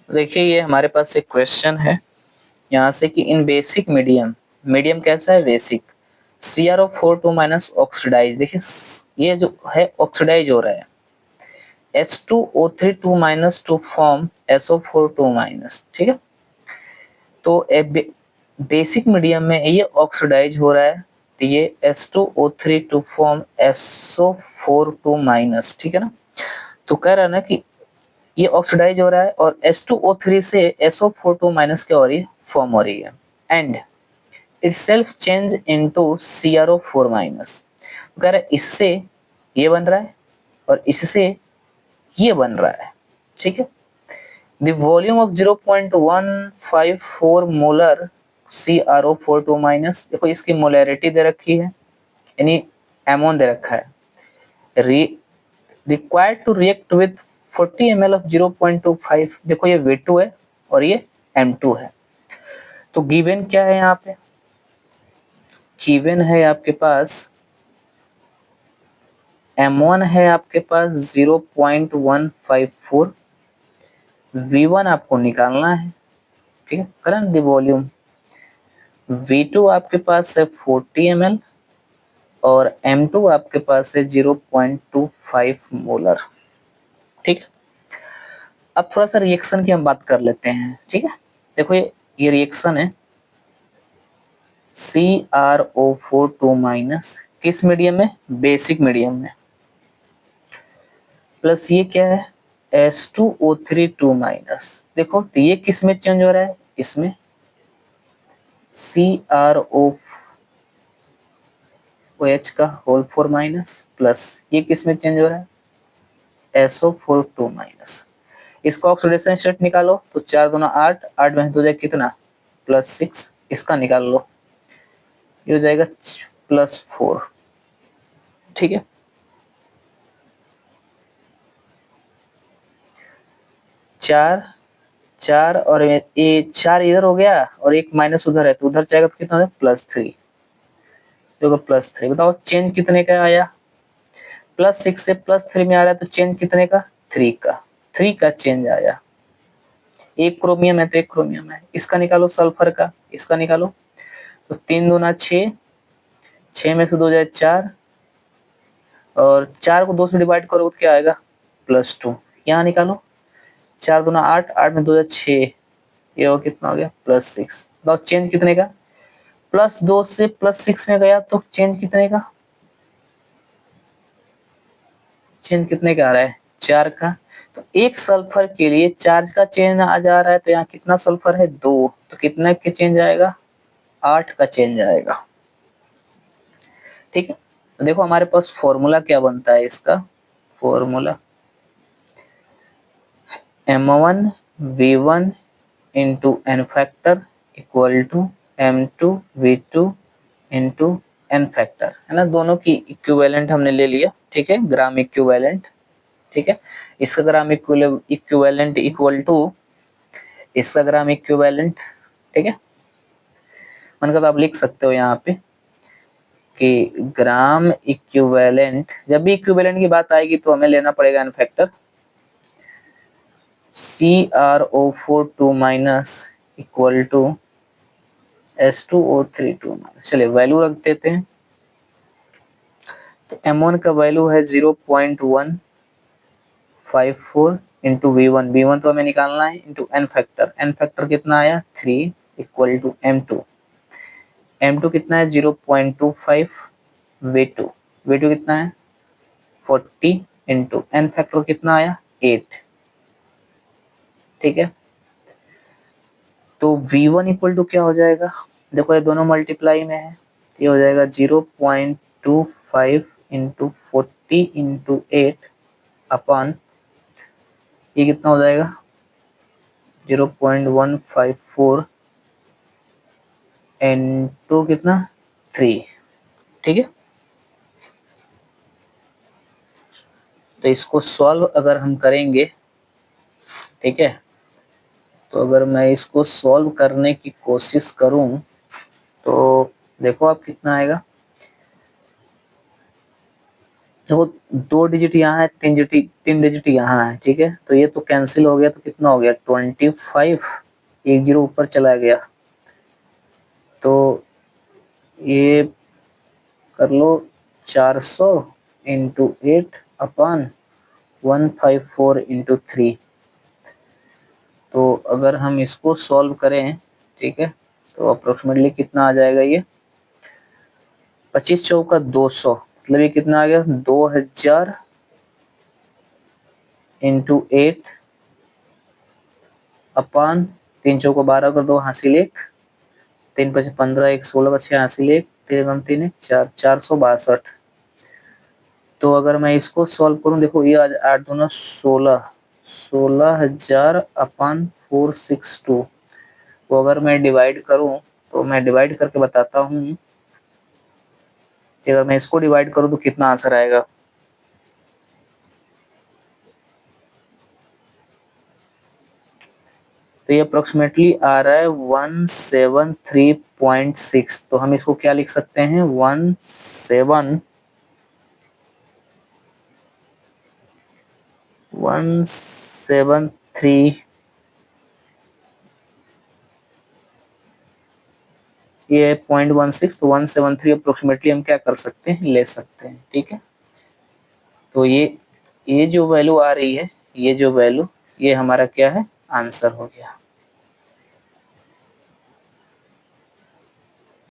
देखिए ये हमारे पास एक क्वेश्चन है यहाँ से कि इन बेसिक मीडियम, मीडियम कैसा है बेसिक, CrO4 माइनस ऑक्सीडाइज। देखिए ये जो है ऑक्सीडाइज हो रहा है, H2O3 minus two form SO4 minus. ठीक है, तो बेसिक मीडियम में ये ऑक्सीडाइज हो रहा है, तो ये H2O3 to form SO4 minus. ठीक है ना, तो कह रहा है ना कि ये ऑक्सीडाइज हो रहा है और H2O3 से SO4 माइनस क्या हो रही है, फॉर्म हो रही है, and itself change into CrO4 minus. कह रहा है इससे ये बन रहा है और इससे ये बन रहा है। ठीक है, the volume of 0.154 molar CrO4 minus. देखो इसकी मोलैरिटी दे रखी है, यानी एमोन दे रखा है, required to react with 40 ml of 0.25। देखो ये V2 है और ये M2 है। तो गिवन क्या है यहाँ पे, गिवन है आपके पास M1 है आपके पास 0.154, V1 आपको निकालना है। ठीक है, करंट द वॉल्यूम, V2 आपके पास है 40 ml और M2 आपके पास है 0.25 मोलर। ठीक है, अब थोड़ा सा रिएक्शन की हम बात कर लेते हैं। ठीक है, देखो ये रिएक्शन है CrO4 माइनस किस मीडियम में, बेसिक मीडियम में, प्लस ये क्या है H2O3 माइनस। देखो तो ये किस में चेंज हो रहा है, इसमें CrOH का होल 4 माइनस, प्लस ये किस में चेंज हो रहा है SO4 माइनस। इसका ऑक्सीडेशन स्टेट निकालो तो 4 दूना 8, 8 में हो जाए कितना +6, इसका निकाल लो, ये हो जाएगा +4। ठीक है, चार चार और ये 4 इधर हो गया और एक माइनस उधर है, तो उधर जाएगा तो कितना है +3, देखो +3। बताओ चेंज कितने का आया, +6 से +3 में आ रहा है, तो चेंज कितने का 3 का, 3 का चेंज आया। एक क्रोमियम है तो एक क्रोमियम है, इसका निकालो सल्फर का, इसका निकालो तो 3 दूना 6, 6 में से 2 जाए 4 और 4 को 2 से डिवाइड करो तो क्या आएगा +2। यहाँ निकालो 4 दूना 8, 8 में 2 जाए 6, ये हो कितना हो गया +6। बताओ चेंज कितने का, +2 से +6 में गया तो चेंज कितने का, चेंज कितने का आ रहा है 4 का। तो एक सल्फर के लिए चार्ज का चेंज आ जा रहा है, तो यहाँ कितना सल्फर है 2, तो कितना के चेंज आएगा 8 का चेंज आएगा। ठीक है, तो देखो हमारे पास फॉर्मूला क्या बनता है इसका, formula M1V1 into n factor equal to M2V2 into n factor, है ना, दोनों की इक्विवेलेंट हमने ले लिया। ठीक है, ग्राम इक्विवेलेंट। ठीक है, इसका ग्राम इक्विवेलेंट इक्वल टू इसका ग्राम इक्विवेलेंट। ठीक है, मन का तो आप लिख सकते हो यहाँ पे कि ग्राम इक्विवेलेंट, जब भी इक्विवेलेंट की बात आएगी तो हमें लेना पड़ेगा n factor, CrO4 minus equal to H2O3 minus. चलिए वैल्यू रख देते हैं, तो M1 का वैल्यू है 0.154 इंटू V1, V1 तो हमें निकालना है, into n factor, n factor कितना आया 3 इक्वल टू M2, M2 कितना है 0.25, V2, V2 कितना है 40 इंटू n फैक्टर कितना आया 8। ठीक है, तो V1 इक्वल टू क्या हो जाएगा, देखो ये दोनों मल्टीप्लाई में है, ये हो जाएगा 0.25 इंटू 40 इंटू 8 अपॉन ये कितना हो जाएगा 0.154 इंटू कितना 3। ठीक है, तो इसको सॉल्व अगर हम करेंगे, ठीक है, तो अगर मैं इसको सॉल्व करने की कोशिश करूं तो देखो आप कितना आएगा, देखो 2 डिजिट यहाँ है, 3 डिजिट यहाँ है, ठीक है। तो ये तो कैंसिल हो गया, तो कितना हो गया 25, एक जीरो ऊपर चला गया। तो ये कर लो 400 इंटू 8/154 इंटू 3। तो अगर हम इसको सॉल्व करें, ठीक है, तो अप्रोक्सीमेटली कितना आ जाएगा ये 25 चौका 200, मतलब ये कितना आ गया 2000 इंटू 8/, 3 चौका 12 कर दो, हासिल 1, 3 5 15, 1 16 का 6, हासिल 1, 3 3 1 4, 462। तो अगर मैं इसको सॉल्व करूं, देखो ये 8 दूना 16, 16,000/462 को अगर मैं डिवाइड करूं, तो मैं डिवाइड करके बताता हूं कि अगर मैं इसको डिवाइड करूं तो कितना आंसर आएगा। तो ये अप्रोक्सीमेटली आ रहा है 173.6। तो हम इसको क्या लिख सकते हैं 173, ये 0.16, तो 173 अप्रोक्सीमेटली हम क्या कर सकते हैं, ले सकते हैं, ठीक है। तो ये जो वैल्यू आ रही है, ये जो वैल्यू, ये हमारा क्या है, आंसर हो गया।